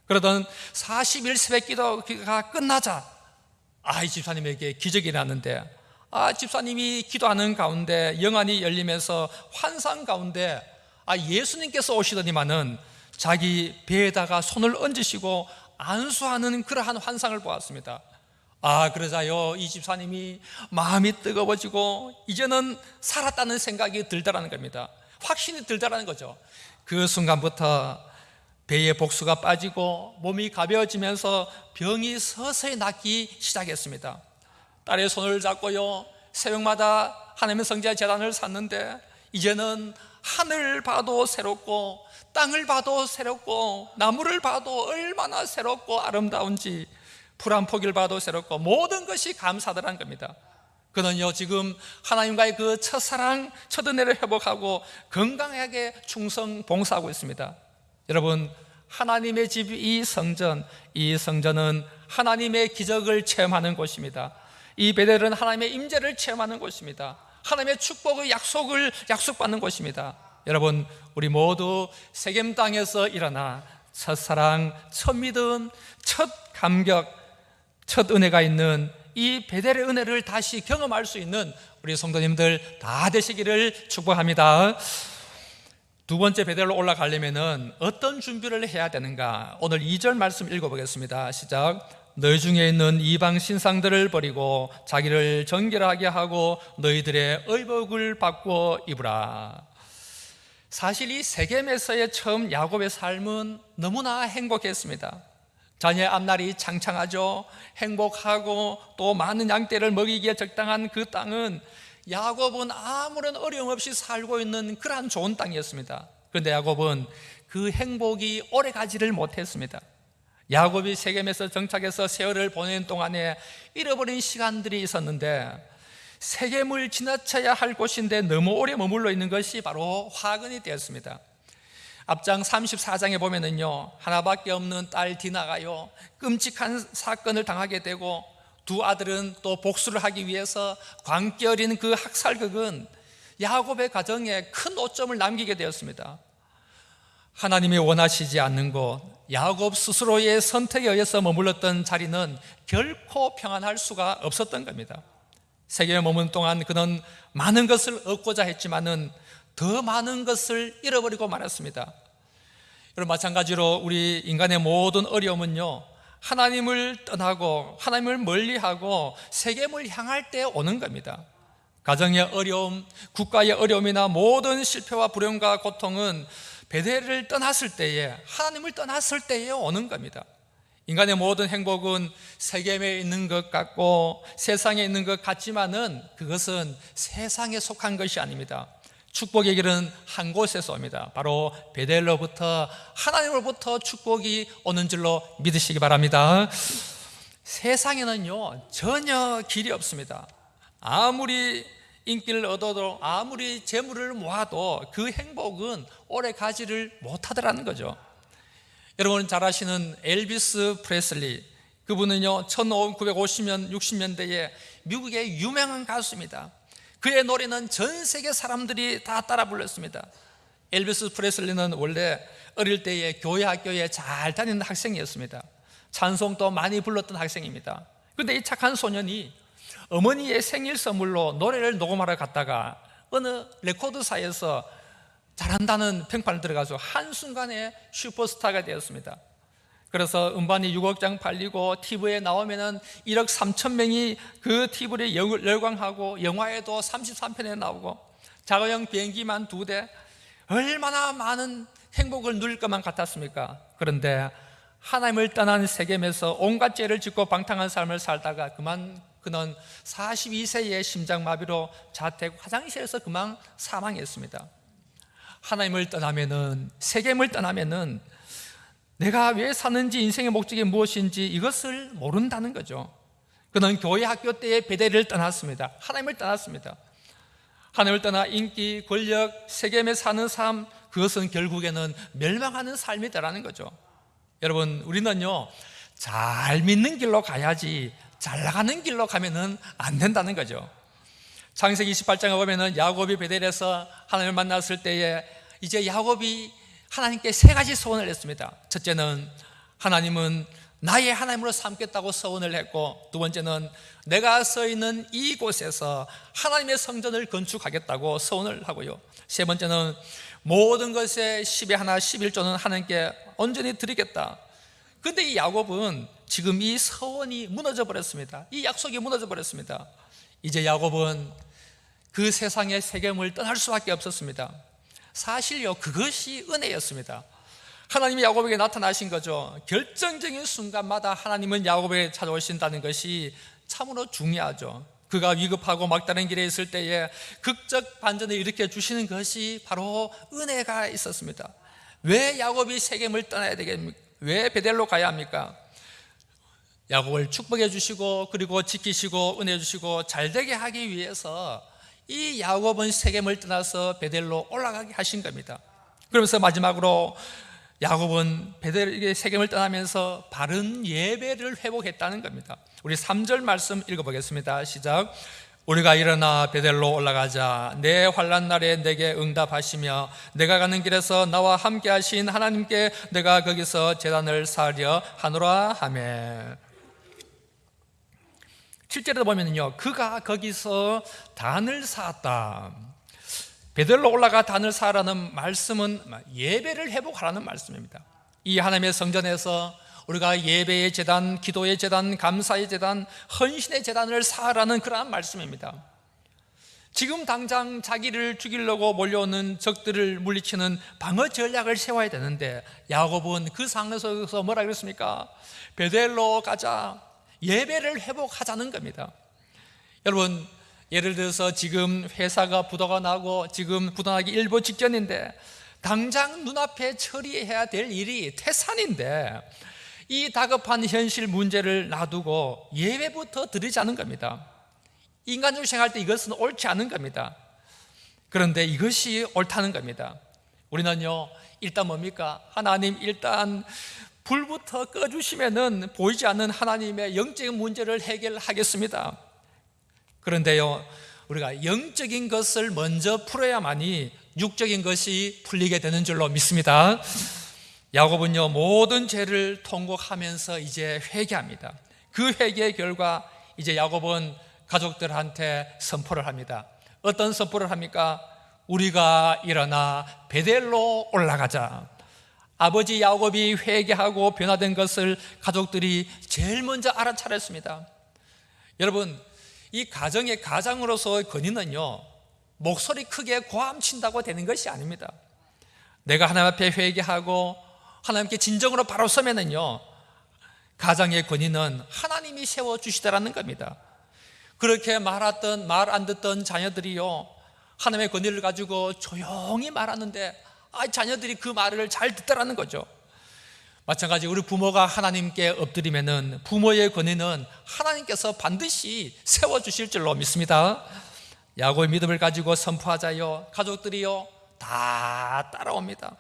그러던 40일 새벽 기도가 끝나자 이 집사님에게 기적이 났는데, 집사님이 기도하는 가운데 영안이 열리면서 환상 가운데 예수님께서 오시더니만은 자기 배에다가 손을 얹으시고 안수하는 그러한 환상을 보았습니다. 그러자요, 이 집사님이 마음이 뜨거워지고 이제는 살았다는 생각이 들더라는 겁니다. 확신이 들더라는 거죠. 그 순간부터 배에 복수가 빠지고 몸이 가벼워지면서 병이 서서히 낫기 시작했습니다. 딸의 손을 잡고요, 새벽마다 하나님의 성지의 제단을 샀는데 이제는 하늘 봐도 새롭고 땅을 봐도 새롭고 나무를 봐도 얼마나 새롭고 아름다운지 풀 한 포기를 봐도 새롭고 모든 것이 감사하더라는 겁니다. 그는요 지금 하나님과의 그 첫사랑 첫 은혜를 회복하고 건강하게 충성 봉사하고 있습니다. 여러분, 하나님의 집 이 성전은 하나님의 기적을 체험하는 곳입니다. 이 베델은 하나님의 임재를 체험하는 곳입니다. 하나님의 축복의 약속을 약속받는 곳입니다. 여러분, 우리 모두 세겜 땅에서 일어나 첫사랑, 첫 믿음, 첫 감격, 첫 은혜가 있는 이 베델의 은혜를 다시 경험할 수 있는 우리 성도님들 다 되시기를 축복합니다. 두 번째 베델로 올라가려면 어떤 준비를 해야 되는가? 오늘 2절 말씀 읽어보겠습니다. 시작. 너희 중에 있는 이방 신상들을 버리고 자기를 정결하게 하고 너희들의 의복을 바꾸어 입으라. 사실 이 세겜에서의 처음 야곱의 삶은 너무나 행복했습니다. 자녀의 앞날이 창창하죠. 행복하고 또 많은 양떼를 먹이기에 적당한 그 땅은 야곱은 아무런 어려움 없이 살고 있는 그러한 좋은 땅이었습니다. 그런데 야곱은 그 행복이 오래 가지를 못했습니다. 야곱이 세겜에서 정착해서 세월을 보내는 동안에 잃어버린 시간들이 있었는데, 세겜을 지나쳐야 할 곳인데 너무 오래 머물러 있는 것이 바로 화근이 되었습니다. 앞장 34장에 보면은요, 하나밖에 없는 딸 디나가요 끔찍한 사건을 당하게 되고, 두 아들은 또 복수를 하기 위해서 광기 어린 그 학살극은 야곱의 가정에 큰 오점을 남기게 되었습니다. 하나님이 원하시지 않는 곳, 야곱 스스로의 선택에 의해서 머물렀던 자리는 결코 평안할 수가 없었던 겁니다. 세계에 머문 동안 그는 많은 것을 얻고자 했지만은 더 많은 것을 잃어버리고 말았습니다. 여러분, 마찬가지로 우리 인간의 모든 어려움은요, 하나님을 떠나고 하나님을 멀리하고 세겜을 향할 때 오는 겁니다. 가정의 어려움, 국가의 어려움이나 모든 실패와 불행과 고통은 베델을 떠났을 때에, 하나님을 떠났을 때에 오는 겁니다. 인간의 모든 행복은 세겜에 있는 것 같고 세상에 있는 것 같지만은 그것은 세상에 속한 것이 아닙니다. 축복의 길은 한 곳에서 옵니다. 바로 베델로부터, 하나님으로부터 축복이 오는 줄로 믿으시기 바랍니다. 세상에는요 전혀 길이 없습니다. 아무리 인기를 얻어도, 아무리 재물을 모아도 그 행복은 오래 가지를 못하더라는 거죠. 여러분 잘 아시는 엘비스 프레슬리, 그분은요 1950년 60년대에 미국의 유명한 가수입니다. 그의 노래는 전 세계 사람들이 다 따라 불렀습니다. 엘비스 프레슬리는 원래 어릴 때에 교회 학교에 잘 다니는 학생이었습니다. 찬송도 많이 불렀던 학생입니다. 그런데 이 착한 소년이 어머니의 생일 선물로 노래를 녹음하러 갔다가 어느 레코드사에서 잘한다는 평판을 들어가서 한순간에 슈퍼스타가 되었습니다. 그래서 음반이 6억 장 팔리고 TV에 나오면은 1억 3천 명이 그 TV를 열광하고, 영화에도 33편에 나오고, 자가용 비행기만 2대, 얼마나 많은 행복을 누릴 것만 같았습니까? 그런데 하나님을 떠난 세겜에서 온갖 죄를 짓고 방탕한 삶을 살다가 그는 42세의 심장마비로 자택 화장실에서 그만 사망했습니다. 하나님을 떠나면은, 세겜을 떠나면은 내가 왜 사는지, 인생의 목적이 무엇인지 이것을 모른다는 거죠. 그는 교회 학교 때의 베델을 떠났습니다. 하나님을 떠났습니다. 하나님을 떠나 인기, 권력, 세겜에 사는 삶, 그것은 결국에는 멸망하는 삶이다라는 거죠. 여러분, 우리는요 잘 믿는 길로 가야지 잘 나가는 길로 가면은 안 된다는 거죠. 창세기 28장에 보면은 야곱이 베델에서 하나님을 만났을 때에 이제 야곱이 하나님께 3가지 소원을 했습니다. 첫째는 하나님은 나의 하나님으로 삼겠다고 소원을 했고, 두 번째는 내가 서 있는 이곳에서 하나님의 성전을 건축하겠다고 소원을 하고요, 세 번째는 모든 것의 10의 하나 11조는 하나님께 온전히 드리겠다. 그런데 이 야곱은 지금 이 소원이 무너져 버렸습니다. 이 약속이 무너져 버렸습니다. 이제 야곱은 그 세상의 세겜을 떠날 수밖에 없었습니다. 사실요 그것이 은혜였습니다. 하나님이 야곱에게 나타나신 거죠. 결정적인 순간마다 하나님은 야곱에게 찾아오신다는 것이 참으로 중요하죠. 그가 위급하고 막다른 길에 있을 때에 극적 반전을 일으켜 주시는 것이 바로 은혜가 있었습니다. 왜 야곱이 세겜을 떠나야 되겠습니까? 왜 베델로 가야 합니까? 야곱을 축복해 주시고 그리고 지키시고 은혜 주시고 잘되게 하기 위해서 이 야곱은 세겜을 떠나서 베델로 올라가게 하신 겁니다. 그러면서 마지막으로 야곱은 세겜을 떠나면서 바른 예배를 회복했다는 겁니다. 우리 3절 말씀 읽어보겠습니다. 시작. 우리가 일어나 베델로 올라가자. 내 환난 날에 내게 응답하시며 내가 가는 길에서 나와 함께 하신 하나님께 내가 거기서 제단을 쌓으려 하노라 하며. 7절에 보면요, 그가 거기서 단을 쌓았다. 베델로 올라가 단을 쌓으라는 말씀은 예배를 회복하라는 말씀입니다. 이 하나님의 성전에서 우리가 예배의 제단, 기도의 제단, 감사의 제단, 헌신의 제단을 쌓으라는 그러한 말씀입니다. 지금 당장 자기를 죽이려고 몰려오는 적들을 물리치는 방어 전략을 세워야 되는데 야곱은 그 상황에서 뭐라 그랬습니까? 베델로 가자, 예배를 회복하자는 겁니다. 여러분, 예를 들어서 지금 회사가 부도가 나고 지금 부도나기 일보 직전인데 당장 눈앞에 처리해야 될 일이 태산인데 이 다급한 현실 문제를 놔두고 예배부터 드리자는 겁니다. 인간적으로 생각할 때 이것은 옳지 않은 겁니다. 그런데 이것이 옳다는 겁니다. 우리는요, 일단 뭡니까? 하나님 일단 불부터 꺼주시면은 보이지 않는 하나님의 영적인 문제를 해결하겠습니다. 그런데요, 우리가 영적인 것을 먼저 풀어야만이 육적인 것이 풀리게 되는 줄로 믿습니다. 야곱은요, 모든 죄를 통곡하면서 이제 회개합니다. 그 회개의 결과 이제 야곱은 가족들한테 선포를 합니다. 어떤 선포를 합니까? 우리가 일어나 베델로 올라가자. 아버지 야곱이 회개하고 변화된 것을 가족들이 제일 먼저 알아차렸습니다. 여러분, 이 가정의 가장으로서의 권위는요, 목소리 크게 고함친다고 되는 것이 아닙니다. 내가 하나님 앞에 회개하고 하나님께 진정으로 바로 서면은요, 가장의 권위는 하나님이 세워주시더라는 겁니다. 그렇게 말 안 듣던 자녀들이요, 하나님의 권위를 가지고 조용히 말하는데 자녀들이 그 말을 잘 듣더라는 거죠. 마찬가지 우리 부모가 하나님께 엎드리면은 부모의 권위는 하나님께서 반드시 세워주실 줄로 믿습니다. 야곱의 믿음을 가지고 선포하자요, 가족들이요 다 따라옵니다.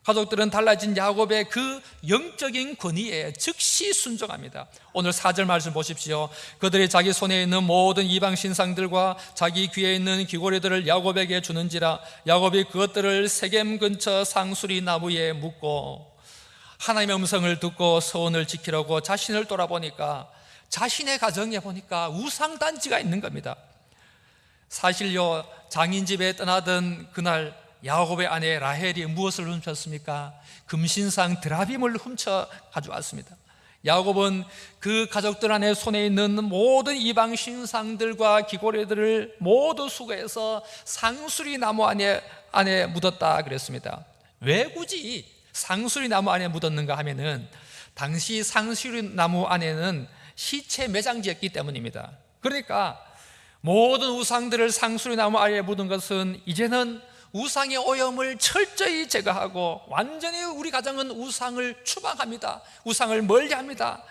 가족들은 달라진 야곱의 그 영적인 권위에 즉시 순종합니다. 오늘 4절 말씀 보십시오. 그들이 자기 손에 있는 모든 이방 신상들과 자기 귀에 있는 귀고리들을 야곱에게 주는지라. 야곱이 그것들을 세겜 근처 상수리 나무에 묻고, 하나님의 음성을 듣고 서원을 지키려고 자신을 돌아보니까 자신의 가정에 보니까 우상단지가 있는 겁니다. 사실요, 장인집에 떠나던 그날 야곱의 아내 라헬이 무엇을 훔쳤습니까? 금신상 드라빔을 훔쳐 가져왔습니다. 야곱은 그 가족들 안에 손에 있는 모든 이방 신상들과 기고리들을 모두 수거해서 상수리 나무 안에 묻었다 그랬습니다. 왜 굳이 상수리 나무 안에 묻었는가 하면은 당시 상수리 나무 안에는 시체 매장지였기 때문입니다. 그러니까 모든 우상들을 상수리 나무 안에 묻은 것은 이제는 우상의 오염을 철저히 제거하고 완전히 우리 가정은 우상을 추방합니다. 우상을 멀리합니다.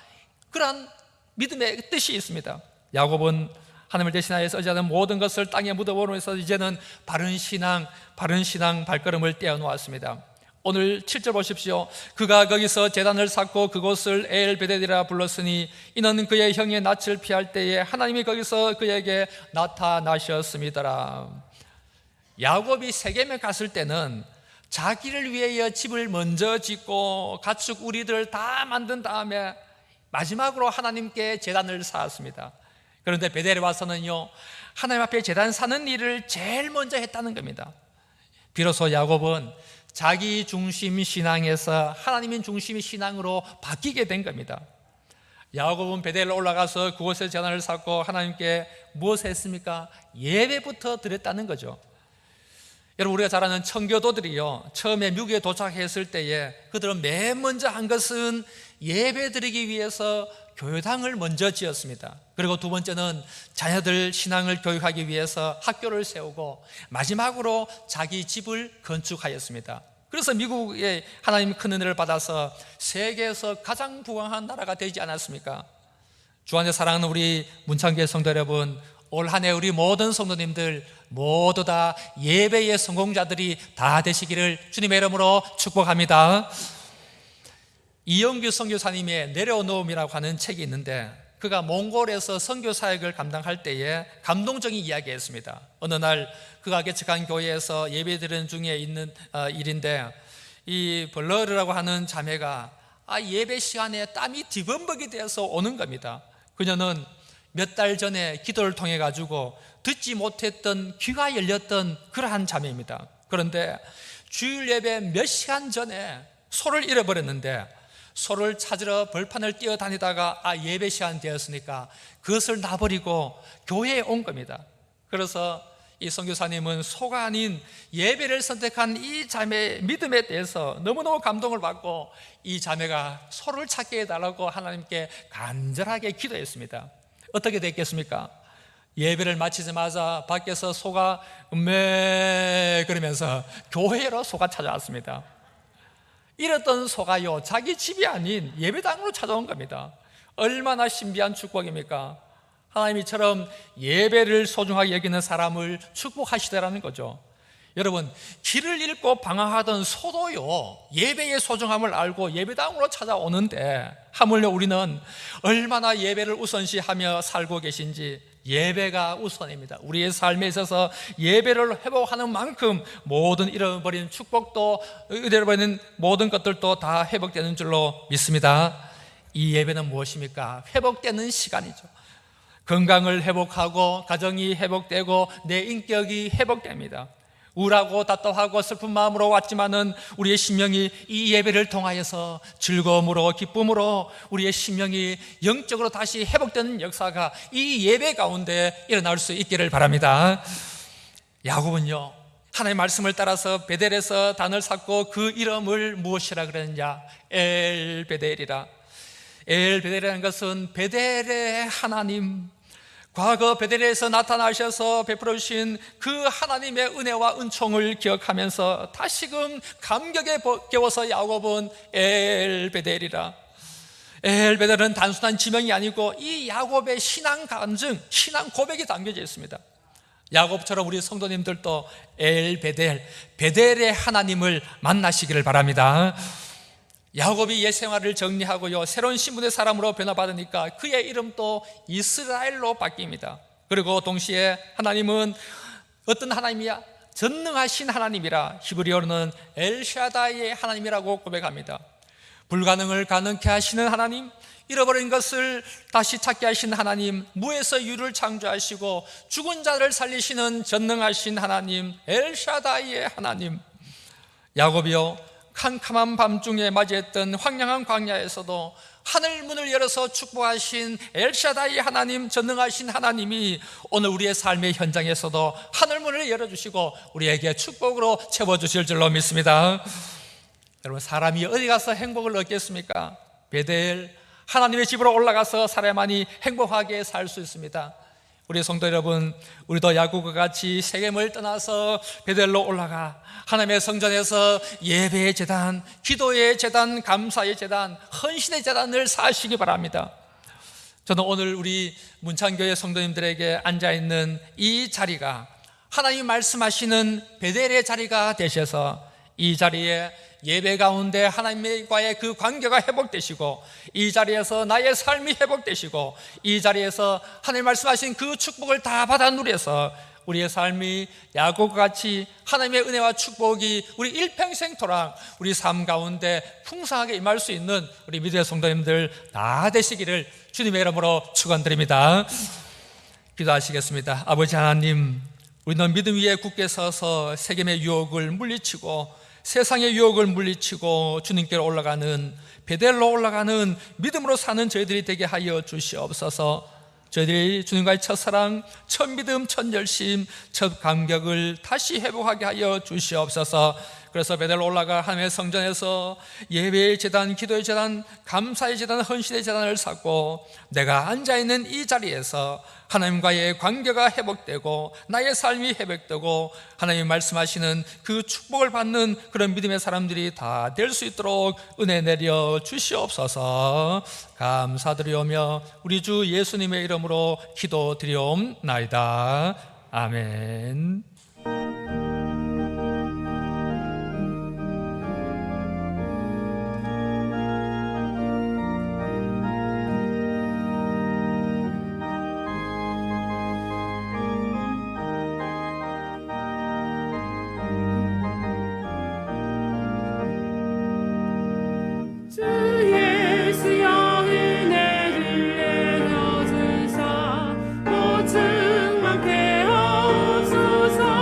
그러한 믿음의 뜻이 있습니다. 야곱은 하나님을 대신하여서 의지하는 모든 것을 땅에 묻어버리면서 이제는 바른 신앙 발걸음을 떼어놓았습니다. 오늘 7절 보십시오. 그가 거기서 제단을 쌓고 그곳을 엘베데디라 불렀으니 이는 그의 형의 낯을 피할 때에 하나님이 거기서 그에게 나타나셨음이더라. 야곱이 세겜에 갔을 때는 자기를 위하여 집을 먼저 짓고 가축 우리들 다 만든 다음에 마지막으로 하나님께 제단을 쌓았습니다. 그런데 베델에 와서는요, 하나님 앞에 제단 사는 일을 제일 먼저 했다는 겁니다. 비로소 야곱은 자기 중심 신앙에서 하나님인 중심 신앙으로 바뀌게 된 겁니다. 야곱은 베델로 올라가서 그곳에 제단을 쌓고 하나님께 무엇을 했습니까? 예배부터 드렸다는 거죠. 여러분, 우리가 잘 아는 청교도들이요, 처음에 미국에 도착했을 때에 그들은 맨 먼저 한 것은 예배 드리기 위해서 교회당을 먼저 지었습니다. 그리고 두 번째는 자녀들 신앙을 교육하기 위해서 학교를 세우고 마지막으로 자기 집을 건축하였습니다. 그래서 미국에 하나님 큰 은혜를 받아서 세계에서 가장 부강한 나라가 되지 않았습니까? 주 안에 사랑하는 우리 문창교회 성도 여러분, 올 한 해 우리 모든 성도님들 모두 다 예배의 성공자들이 다 되시기를 주님의 이름으로 축복합니다. 이영규 선교사님의 내려놓음이라고 하는 책이 있는데, 그가 몽골에서 선교 사역을 감당할 때에 감동적인 이야기했습니다. 어느 날 그가 개척한 교회에서 예배드리는 중에 있는 일인데, 이 벌러르라고 하는 자매가 예배 시간에 땀이 뒤범벅이 되어서 오는 겁니다. 그녀는 몇 달 전에 기도를 통해 가지고 듣지 못했던 귀가 열렸던 그러한 자매입니다. 그런데 주일 예배 몇 시간 전에 소를 잃어버렸는데, 소를 찾으러 벌판을 뛰어다니다가 예배 시간 되었으니까 그것을 놔버리고 교회에 온 겁니다. 그래서 이 선교사님은 소가 아닌 예배를 선택한 이 자매의 믿음에 대해서 너무너무 감동을 받고 이 자매가 소를 찾게 해달라고 하나님께 간절하게 기도했습니다. 어떻게 됐겠습니까? 예배를 마치자마자 밖에서 소가 음메 그러면서 교회로 소가 찾아왔습니다. 이랬던 소가요, 자기 집이 아닌 예배당으로 찾아온 겁니다. 얼마나 신비한 축복입니까? 하나님 이처럼 예배를 소중하게 여기는 사람을 축복하시더라는 거죠. 여러분, 길을 잃고 방황하던 소도요, 예배의 소중함을 알고 예배당으로 찾아오는데, 하물며 우리는 얼마나 예배를 우선시하며 살고 계신지. 예배가 우선입니다. 우리의 삶에 있어서 예배를 회복하는 만큼 모든 잃어버린 축복도, 잃어버린 모든 것들도 다 회복되는 줄로 믿습니다. 이 예배는 무엇입니까? 회복되는 시간이죠. 건강을 회복하고 가정이 회복되고 내 인격이 회복됩니다. 우울하고 답답하고 슬픈 마음으로 왔지만은 우리의 심령이 이 예배를 통하여서 즐거움으로 기쁨으로 우리의 심령이 영적으로 다시 회복되는 역사가 이 예배 가운데 일어날 수 있기를 바랍니다. 야곱은요, 하나님의 말씀을 따라서 베델에서 단을 샀고 그 이름을 무엇이라 그랬느냐? 엘베델이라. 엘베델이라는 것은 베델의 하나님, 과거 베델에서 나타나셔서 베풀어 주신 그 하나님의 은혜와 은총을 기억하면서 다시금 감격에 겨워서 야곱은 엘베델이라. 엘베델은 단순한 지명이 아니고 이 야곱의 신앙 간증, 신앙 고백이 담겨져 있습니다. 야곱처럼 우리 성도님들도 엘베델, 베델의 하나님을 만나시기를 바랍니다. 야곱이 옛 생활을 정리하고요, 새로운 신분의 사람으로 변화받으니까 그의 이름도 이스라엘로 바뀝니다. 그리고 동시에 하나님은 어떤 하나님이야? 전능하신 하나님이라. 히브리어로는 엘샤다이의 하나님이라고 고백합니다. 불가능을 가능케 하시는 하나님, 잃어버린 것을 다시 찾게 하시는 하나님, 무에서 유를 창조하시고 죽은 자를 살리시는 전능하신 하나님, 엘샤다이의 하나님. 야곱이요, 캄캄한 밤중에 맞이했던 황량한 광야에서도 하늘 문을 열어서 축복하신 엘샤다이 하나님, 전능하신 하나님이 오늘 우리의 삶의 현장에서도 하늘 문을 열어주시고 우리에게 축복으로 채워주실 줄로 믿습니다. 여러분, 사람이 어디 가서 행복을 얻겠습니까? 베델, 하나님의 집으로 올라가서 사람만이 행복하게 살 수 있습니다. 우리 성도 여러분, 우리도 야곱과 같이 세겜을 떠나서 베델로 올라가 하나님의 성전에서 예배의 제단, 기도의 제단, 감사의 제단, 헌신의 제단을 쌓으시기 바랍니다. 저는 오늘 우리 문창교회 성도님들에게 앉아있는 이 자리가 하나님이 말씀하시는 베델의 자리가 되셔서 이 자리에 예배 가운데 하나님과의 그 관계가 회복되시고, 이 자리에서 나의 삶이 회복되시고, 이 자리에서 하나님 말씀하신 그 축복을 다 받아 누려서 우리의 삶이 야곱과 같이 하나님의 은혜와 축복이 우리 일평생토록 우리 삶 가운데 풍성하게 임할 수 있는 우리 믿음의 성도님들 다 되시기를 주님의 이름으로 축원드립니다. 기도하시겠습니다. 아버지 하나님, 우리는 믿음 위에 굳게 서서 세겜의 유혹을 물리치고 세상의 유혹을 물리치고 주님께로 올라가는, 베델로 올라가는 믿음으로 사는 저희들이 되게 하여 주시옵소서. 저희들이 주님과의 첫사랑, 첫 믿음, 첫 열심, 첫 감격을 다시 회복하게 하여 주시옵소서. 그래서 베델로 올라가 하나님의 성전에서 예배의 제단, 기도의 제단, 감사의 제단, 헌신의 제단을 쌓고 내가 앉아있는 이 자리에서 하나님과의 관계가 회복되고 나의 삶이 회복되고 하나님이 말씀하시는 그 축복을 받는 그런 믿음의 사람들이 다 될 수 있도록 은혜 내려 주시옵소서. 감사드리오며 우리 주 예수님의 이름으로 기도드리옵나이다. 아멘. 주 예수여 은혜를 내려주사 보증 많게 하옵소서.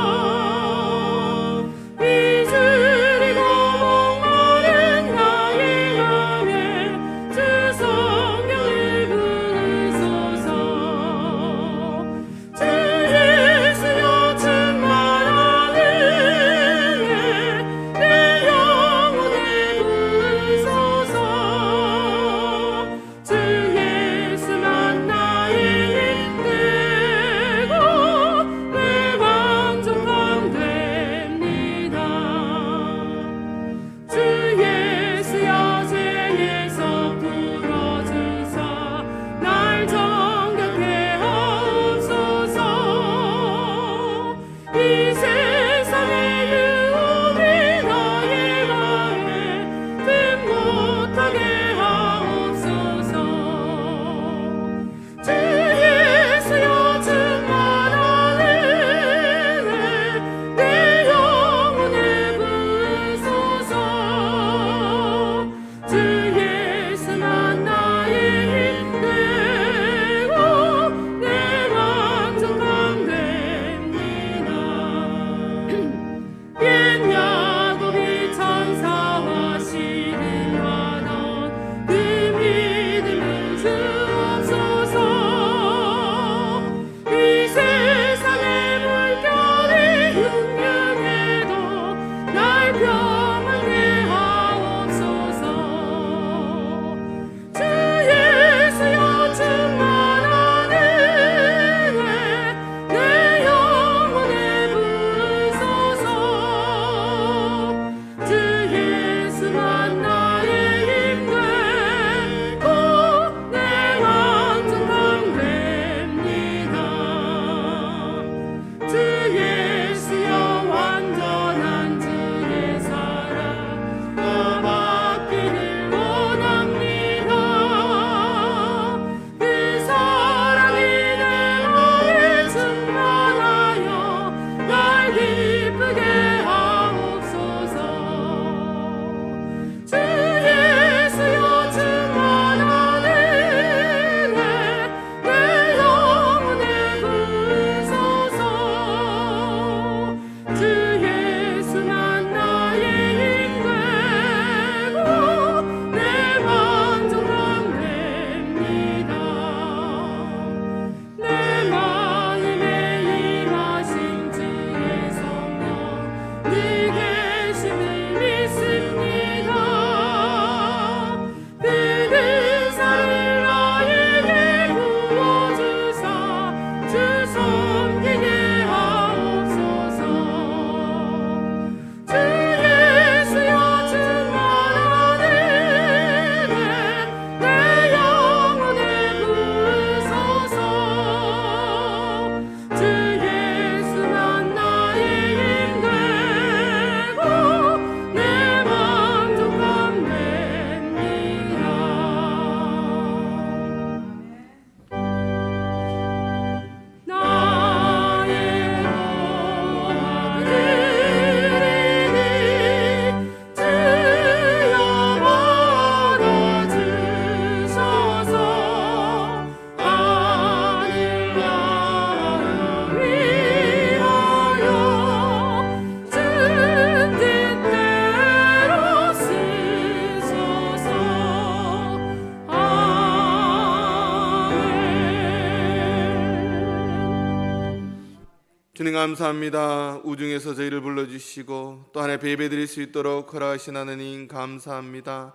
주님 감사합니다. 우중에서 저희를 불러주시고 또 하나의 예배드릴 수 있도록 허락하신 하나님 감사합니다.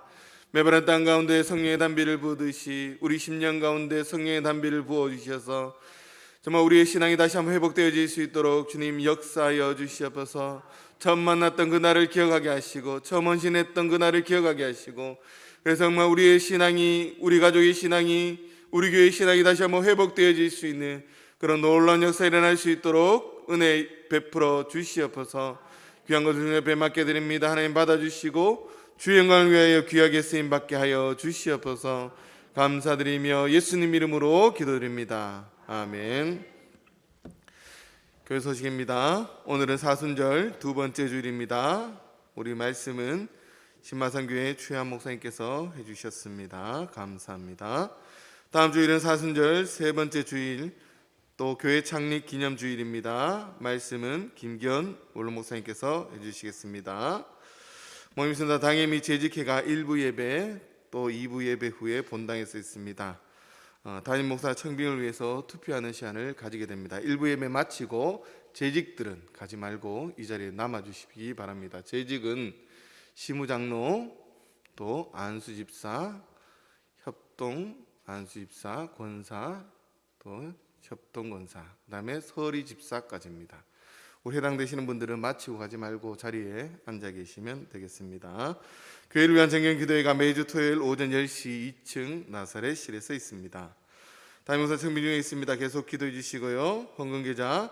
매번 땅 가운데 성령의 단비를 부으듯이 우리 10년 가운데 성령의 단비를 부어주셔서 정말 우리의 신앙이 다시 한번 회복되어질 수 있도록 주님 역사하여 주시옵소서. 처음 만났던 그날을 기억하게 하시고 처음 헌신했던 그날을 기억하게 하시고 그래서 정말 우리의 신앙이, 우리 가족의 신앙이, 우리 교회의 신앙이 다시 한번 회복되어질 수 있는 그런 놀라운 역사가 일어날 수 있도록 은혜 베풀어 주시옵소서. 귀한 것을 주님 앞에 맡겨드립니다. 하나님 받아주시고 주의 영광을 위하여 귀하게 쓰임받게 하여 주시옵소서. 감사드리며 예수님 이름으로 기도드립니다. 아멘. 교회 소식입니다. 오늘은 사순절 두 번째 주일입니다. 우리 말씀은 신마산교회 최한 목사님께서 해주셨습니다. 감사합니다. 다음 주일은 사순절 세 번째 주일, 또 교회 창립 기념 주일입니다. 말씀은 김기현 원로 목사님께서 해주시겠습니다. 모임순다 당회 및 재직회가 1부 예배 또 2부 예배 후에 본당에서 있습니다. 담임 목사 청빙을 위해서 투표하는 시간을 가지게 됩니다. 1부 예배 마치고 재직들은 가지 말고 이 자리에 남아주시기 바랍니다. 재직은 시무장로, 또 안수집사, 협동 안수집사, 권사, 또 협동권사, 그 다음에 서리집사까지입니다. 우리 해당되시는 분들은 마치고 가지 말고 자리에 앉아 계시면 되겠습니다. 교회를 위한 정경기도회가 매주 토요일 오전 10시 2층 나사렛실에서 있습니다. 담임목사 청빙 중에 있습니다. 계속 기도해 주시고요. 헌금계좌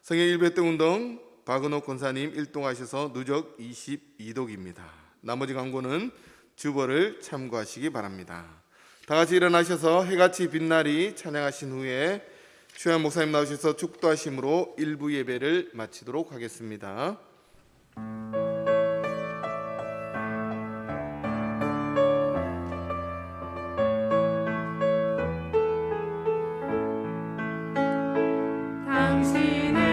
성령 일배등운동 박은옥 권사님 일동하셔서 누적 22독입니다. 나머지 광고는 주보를 참고하시기 바랍니다. 다같이 일어나셔서 해같이 빛나리 찬양하신 후에 최한 목사님 나오셔서 축도하심으로 1부 예배를 마치도록 하겠습니다. 당신의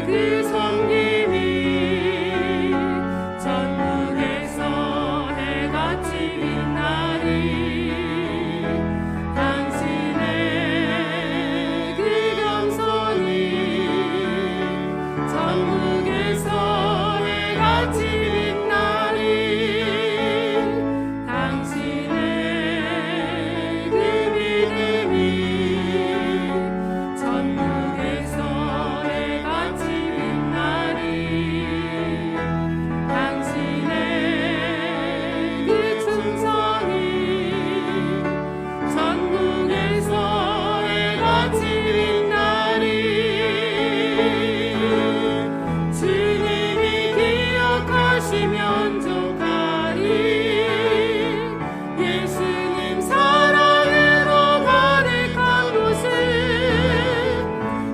그 섬김이 전국에서 해같이 빛나리 당신의 그 겸손이 전국에서 해같이 빛나리 당신의 그 믿음이 전국에서 해같이 빛나리 당신의 그 충성이 전국에서 해같이 빛나리 주님이 기억하시면 족하리 예수님 사랑으로 가득한 곳을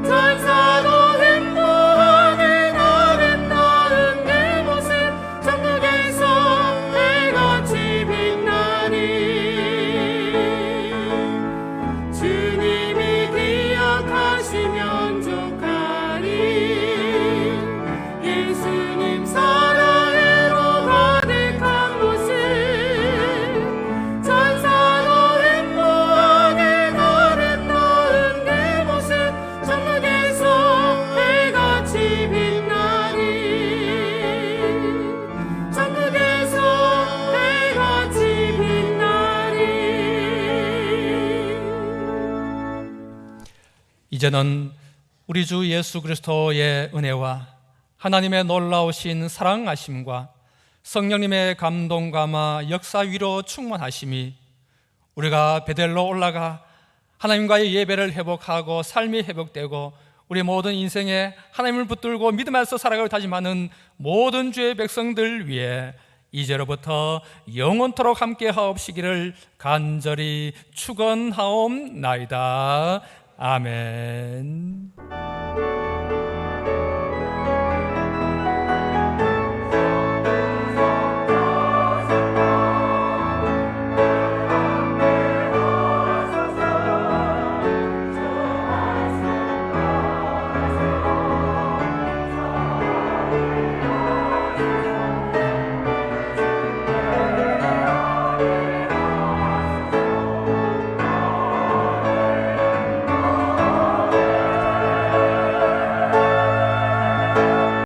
전사도 행복하는 아름다운 그곳은 전국에서 해같이 빛나리 주님이 기억하시면 족하리 예수님 사랑으로 가득한 곳을 전사도 행복하는 아름다운 그곳은 전국에서 해같이 빛나리 전국에서 해같이 빛나리 이제는 우리 주 예수 그리스도의 은혜와 하나님의 놀라우신 사랑하심과 성령님의 감동 감화 역사 위로 충만하심이 우리가 베델로 올라가 하나님과의 예배를 회복하고 삶이 회복되고 우리 모든 인생에 하나님을 붙들고 믿음에서 살아가고 다짐하는 모든 주의 백성들 위해 이제로부터 영원토록 함께 하옵시기를 간절히 축원하옵나이다. 아멘.